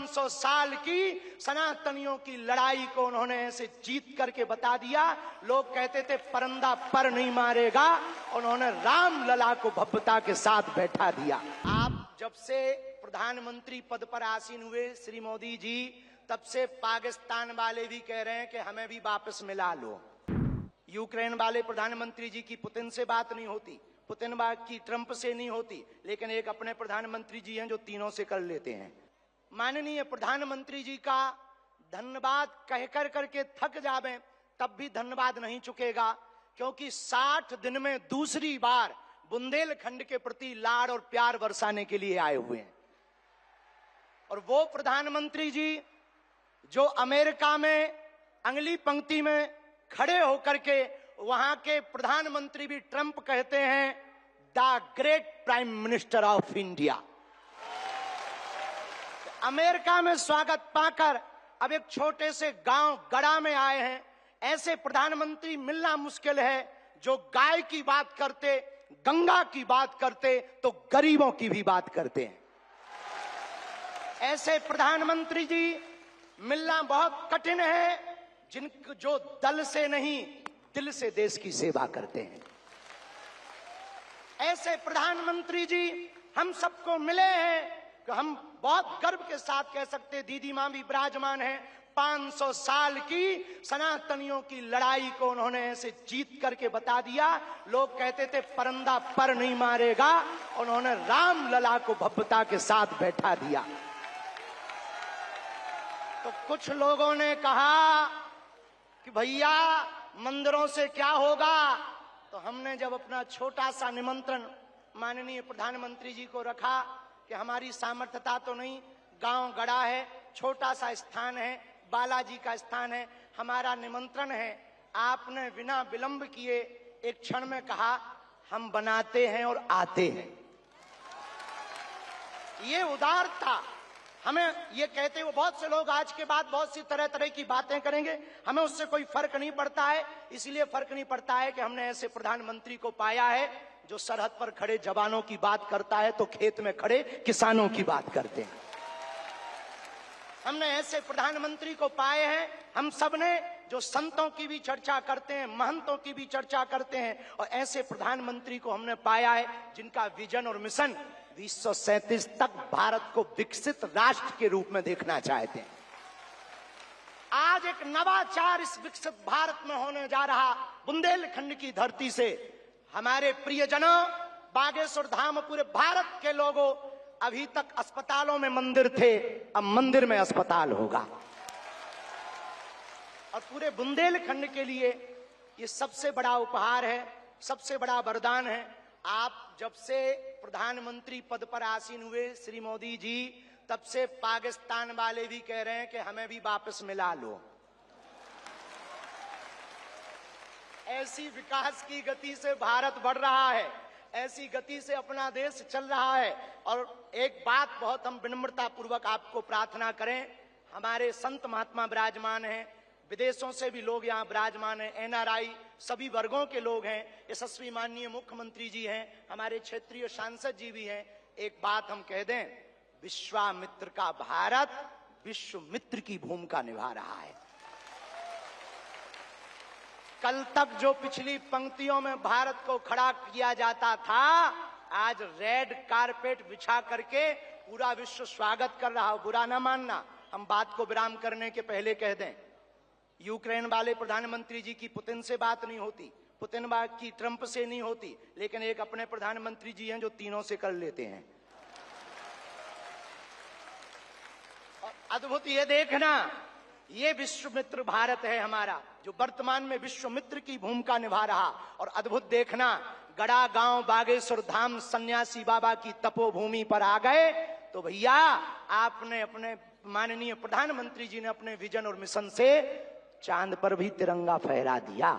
500 साल की सनातनियों की लड़ाई को उन्होंने ऐसे जीत करके बता दिया। लोग कहते थे परंदा पर नहीं मारेगा, उन्होंने राम लला को भव्यता के साथ बैठा दिया। आप जब से प्रधानमंत्री पद पर आसीन हुए श्री मोदी जी, तब से पाकिस्तान वाले भी कह रहे हैं कि हमें भी वापस मिला लो। यूक्रेन वाले प्रधानमंत्री जी की पुतिन से बात नहीं होती, पुतिन की ट्रंप से नहीं होती, लेकिन एक अपने प्रधानमंत्री जी हैं जो तीनों से कर लेते हैं। माननीय प्रधानमंत्री जी का धन्यवाद कहकर करके थक जावे तब भी धन्यवाद नहीं चुकेगा, क्योंकि 60 दिन में दूसरी बार बुंदेलखंड के प्रति लाड़ और प्यार बरसाने के लिए आए हुए हैं। और वो प्रधानमंत्री जी जो अमेरिका में अगली पंक्ति में खड़े होकर के वहां के प्रधानमंत्री भी ट्रंप कहते हैं the great prime minister of India. America में स्वागत पाकर अब एक छोटे से गांव गड़ा में आए हैं। ऐसे प्रधानमंत्री मिलना मुश्किल है जो गाय की बात करते, गंगा की बात करते तो गरीबों की भी बात करते हैं। ऐसे प्रधानमंत्री जी मिलना बहुत कठिन है जो दल से नहीं दिल से देश की सेवा करते हैं। ऐसे प्रधानमंत्री जी हम सबको मिले हैं कि हम बहुत गर्व के साथ कह सकते, दीदी मां भी विराजमान है, 500 साल की सनातनियों की लड़ाई को उन्होंने ऐसे जीत करके बता दिया। लोग कहते थे परंदा पर नहीं मारेगा, उन्होंने राम लला को भव्यता के साथ बैठा दिया। तो कुछ लोगों ने कहा कि भैया मंदिरों से क्या होगा, तो हमने जब अपना छोटा सा निमंत्रण माननीय प्रधानमंत्री जी को रखा कि हमारी सामर्थ्यता तो नहीं, गांव गड़ा है, छोटा सा स्थान है, बालाजी का स्थान है, हमारा निमंत्रण है, आपने बिना विलंब किए एक क्षण में कहा हम बनाते हैं और आते हैं। ये उदारता हमें, ये कहते हुए बहुत से लोग आज के बाद बहुत सी तरह तरह की बातें करेंगे, हमें उससे कोई फर्क नहीं पड़ता है। इसलिए फर्क नहीं पड़ता है कि हमने ऐसे प्रधानमंत्री को पाया है जो सरहद पर खड़े जवानों की बात करता है तो खेत में खड़े किसानों की बात करते हैं। हमने ऐसे प्रधानमंत्री को पाए हैं हम सब ने जो संतों की भी चर्चा करते हैं, महंतों की भी चर्चा करते हैं, और ऐसे प्रधानमंत्री को हमने पाया है जिनका विजन और मिशन 2037 तक भारत को विकसित राष्ट्र के रूप में देखना चाहते हैं। आज एक नवाचार इस विकसित भारत में होने जा रहा। बुंदेलखंड की धरती से हमारे प्रियजनों, बागेश्वर धाम, पूरे भारत के लोगों, अभी तक अस्पतालों में मंदिर थे, अब मंदिर में अस्पताल होगा। और पूरे बुंदेलखंड के लिए ये सबसे बड़ा उपहार है, सबसे बड़ा वरदान है। आप जब से प्रधानमंत्री पद पर आसीन हुए श्री मोदी जी, तब से पाकिस्तान वाले भी कह रहे हैं कि हमें भी वापस मिला लो। ऐसी विकास की गति से भारत बढ़ रहा है, ऐसी गति से अपना देश चल रहा है। और एक बात बहुत हम विनम्रता पूर्वक आपको प्रार्थना करें, हमारे संत महात्मा विराजमान हैं, विदेशों से भी लोग यहाँ विराजमान हैं, एनआरआई सभी वर्गों के लोग हैं, यशस्वी माननीय मुख्यमंत्री जी हैं, हमारे क्षेत्रीय सांसद जी भी हैं। एक बात हम कह दें, विश्वामित्र का भारत विश्वमित्र की भूमिका निभा रहा है। कल तक जो पिछली पंक्तियों में भारत को खड़ा किया जाता था, आज रेड कारपेट बिछा करके पूरा विश्व स्वागत कर रहा हो। बुरा ना मानना, हम बात को विराम करने के पहले कह दें, यूक्रेन वाले प्रधानमंत्री जी की पुतिन से बात नहीं होती, पुतिन की ट्रंप से नहीं होती, लेकिन एक अपने प्रधानमंत्री जी हैं जो तीनों से कर लेते हैं। और अद्भुत ये देखना, ये विश्वमित्र भारत है हमारा, जो वर्तमान में विश्वमित्र की भूमिका निभा रहा। और अद्भुत देखना, गड़ा गांव बागेश्वर धाम सन्यासी बाबा की तपोभूमि पर आ गए तो भैया आपने अपने माननीय प्रधानमंत्री जी ने अपने विजन और मिशन से चांद पर भी तिरंगा फहरा दिया।